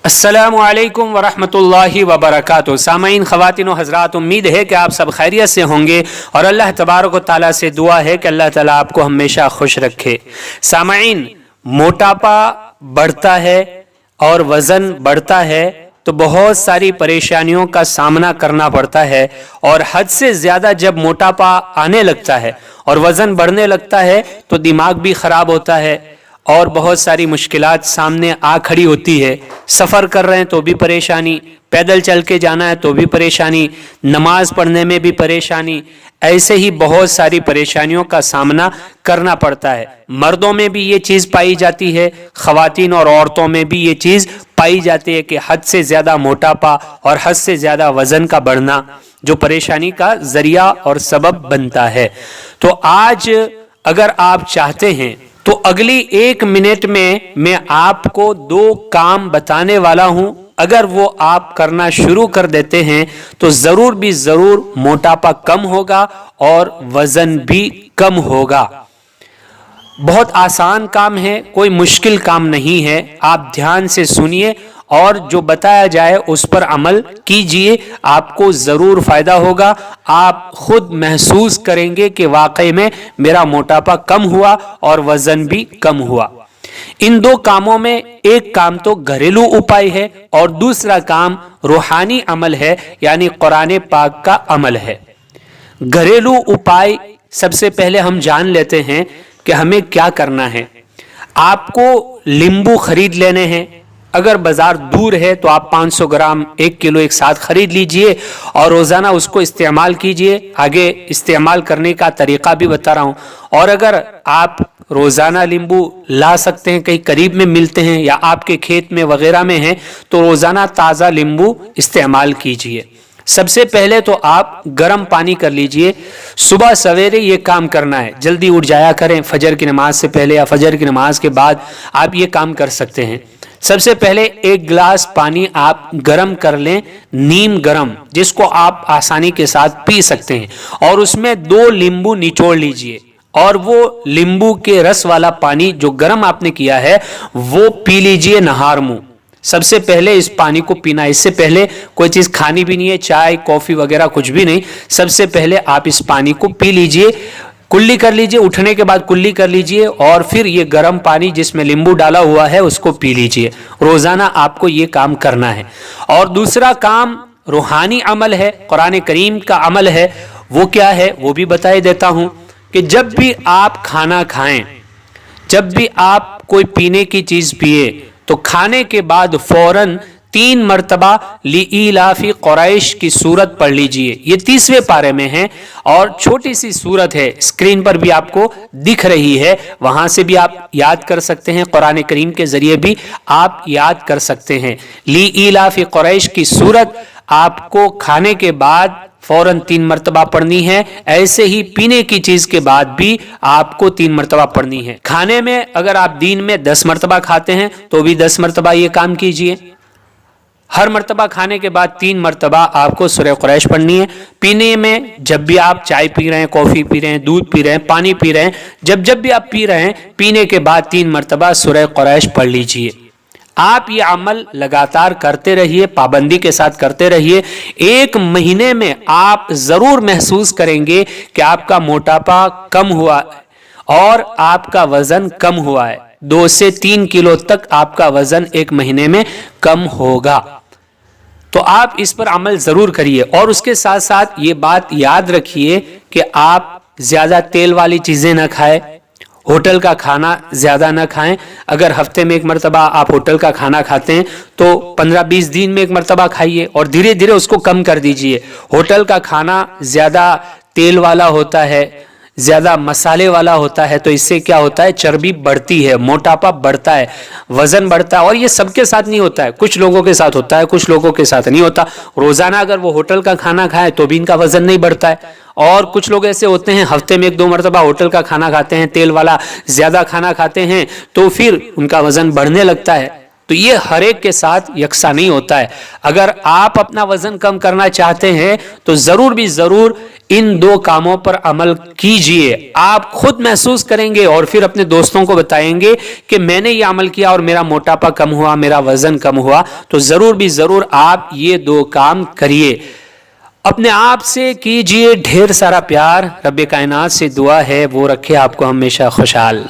अस्सलामु अलैकुम वरहमतुल्लाहि वबरकातुहू। सामईन, ख़वातीन व हज़रात, उम्मीद है कि आप सब खैरियत से होंगे और अल्लाह तबारक व तआला से दुआ है कि अल्लाह ताला आपको हमेशा खुश रखे। सामईन, मोटापा बढ़ता है और वज़न बढ़ता है तो बहुत सारी परेशानियों का सामना करना पड़ता है, और हद से ज़्यादा जब मोटापा आने लगता है और वज़न बढ़ने लगता है तो दिमाग भी ख़राब होता है और बहुत सारी मुश्किलात सामने आ खड़ी होती है। सफ़र कर रहे हैं तो भी परेशानी, पैदल चल के जाना है तो भी परेशानी, नमाज पढ़ने में भी परेशानी, ऐसे ही बहुत सारी परेशानियों का सामना करना पड़ता है। मर्दों में भी ये चीज़ पाई जाती है, ख़वातीन और औरतों में भी ये चीज़ पाई जाती है कि हद से ज़्यादा मोटापा और हद से ज़्यादा वज़न का बढ़ना जो परेशानी का ज़रिया और सबब बनता है। तो आज अगर आप चाहते हैं तो अगली 1 मिनट में मैं आपको 2 काम बताने वाला हूं। अगर वो आप करना शुरू कर देते हैं तो ज़रूर भी ज़रूर मोटापा कम होगा और वज़न भी कम होगा। बहुत आसान काम है, कोई मुश्किल काम नहीं है। आप ध्यान से सुनिए और जो बताया जाए उस पर अमल कीजिए, आपको ज़रूर फ़ायदा होगा। आप खुद महसूस करेंगे कि वाकई में मेरा मोटापा कम हुआ और वज़न भी कम हुआ। इन 2 कामों में एक काम तो घरेलू उपाय है और दूसरा काम रूहानी अमल है, यानी कुरान पाक का अमल है। घरेलू उपाय सबसे पहले हम जान लेते हैं कि हमें क्या करना है। आपको नींबू खरीद लेने हैं। अगर बाजार दूर है तो आप 500 ग्राम 1 किलो एक साथ खरीद लीजिए और रोज़ाना उसको इस्तेमाल कीजिए। आगे इस्तेमाल करने का तरीका भी बता रहा हूँ। और अगर आप रोज़ाना नींबू ला सकते हैं, कहीं करीब में मिलते हैं या आपके खेत में वगैरह में हैं, तो रोज़ाना ताज़ा नींबू इस्तेमाल कीजिए। सबसे पहले तो आप गर्म पानी कर लीजिए। सुबह सवेरे ये काम करना है, जल्दी उठ जाया करें। फजर की नमाज से पहले या फजर की नमाज के बाद आप ये काम कर सकते हैं। सबसे पहले 1 गिलास पानी आप गर्म कर लें, नीम गर्म, जिसको आप आसानी के साथ पी सकते हैं, और उसमें 2 नींबू निचोड़ लीजिए और वो नींबू के रस वाला पानी जो गर्म आपने किया है वो पी लीजिए नहार मुंह। सबसे पहले इस पानी को पीना, इससे पहले कोई चीज़ खानी भी नहीं है, चाय कॉफ़ी वगैरह कुछ भी नहीं। सबसे पहले आप इस पानी को पी लीजिए, कुल्ली कर लीजिए, उठने के बाद कुल्ली कर लीजिए और फिर ये गर्म पानी जिसमें नींबू डाला हुआ है उसको पी लीजिए। रोज़ाना आपको ये काम करना है। और दूसरा काम रूहानी अमल है, कुरान करीम का अमल है। वो क्या है वो भी बता देता हूँ कि जब भी आप खाना खाएं, जब भी आप कोई पीने की चीज़ पिए, तो खाने के बाद फौरन 3 मरतबा लीइलाफी कुरैश की सूरत पढ़ लीजिए। ये 30वें पारे में है और छोटी सी सूरत है, स्क्रीन पर भी आपको दिख रही है, वहां से भी आप याद कर सकते हैं, कुरान करीम के जरिए भी आप याद कर सकते हैं। लीइलाफी कुरैश की सूरत आपको खाने के बाद फौरन 3 मरतबा पढ़नी है। ऐसे ही पीने की चीज के बाद भी आपको 3 मरतबा पढ़नी है। खाने में अगर आप दिन में 10 मरतबा खाते हैं तो भी 10 मरतबा ये काम कीजिए। हर मरतबा खाने के बाद 3 मरतबा आपको सूरह कुरैश पढ़नी है। पीने में जब भी आप चाय पी रहे हैं, कॉफ़ी पी रहे हैं, दूध पी रहे हैं, पानी पी रहे हैं, जब भी आप पी रहे हैं, पीने के बाद 3 मरतबा सूरह कुरैश पढ़ लीजिए। आप ये अमल लगातार करते रहिए, पाबंदी के साथ करते रहिए। 1 महीने में आप ज़रूर महसूस करेंगे कि आपका मोटापा कम हुआ है और आपका वज़न कम हुआ है। 2 से 3 किलो तक आपका वज़न 1 महीने में कम होगा। तो आप इस पर अमल ज़रूर करिए। और उसके साथ साथ ये बात याद रखिए कि आप ज़्यादा तेल वाली चीज़ें ना खाएं, होटल का खाना ज़्यादा ना खाएं। अगर हफ्ते में 1 मरतबा आप होटल का खाना खाते हैं तो 15-20 दिन में 1 मरतबा खाइए और धीरे धीरे उसको कम कर दीजिए। होटल का खाना ज़्यादा तेल वाला होता है, ज़्यादा मसाले वाला होता है, तो इससे क्या होता है, चर्बी बढ़ती है, मोटापा बढ़ता है, वज़न बढ़ता है। और ये सबके साथ नहीं होता है, कुछ लोगों के साथ होता है, कुछ लोगों के साथ नहीं होता। रोज़ाना अगर वो होटल का खाना खाए तो भी इनका वज़न नहीं बढ़ता है। और कुछ लोग ऐसे होते हैं हफ्ते में 1-2 मरतबा होटल का खाना खाते हैं, तेल वाला ज़्यादा खाना खाते हैं, तो फिर उनका वज़न बढ़ने लगता है। تو یہ ہر ایک کے ساتھ یکساں نہیں ہوتا ہے. اگر آپ اپنا وزن کم کرنا چاہتے ہیں تو ضرور بھی ضرور ان 2 کاموں پر عمل کیجئے. آپ خود محسوس کریں گے اور پھر اپنے دوستوں کو بتائیں گے کہ میں نے یہ عمل کیا اور میرا موٹاپا کم ہوا, میرا وزن کم ہوا. تو ضرور بھی ضرور آپ یہ 2 کام کریے. اپنے آپ سے کیجئے ڈھیر سارا پیار. رب کائنات سے دعا ہے وہ رکھے آپ کو ہمیشہ خوشحال.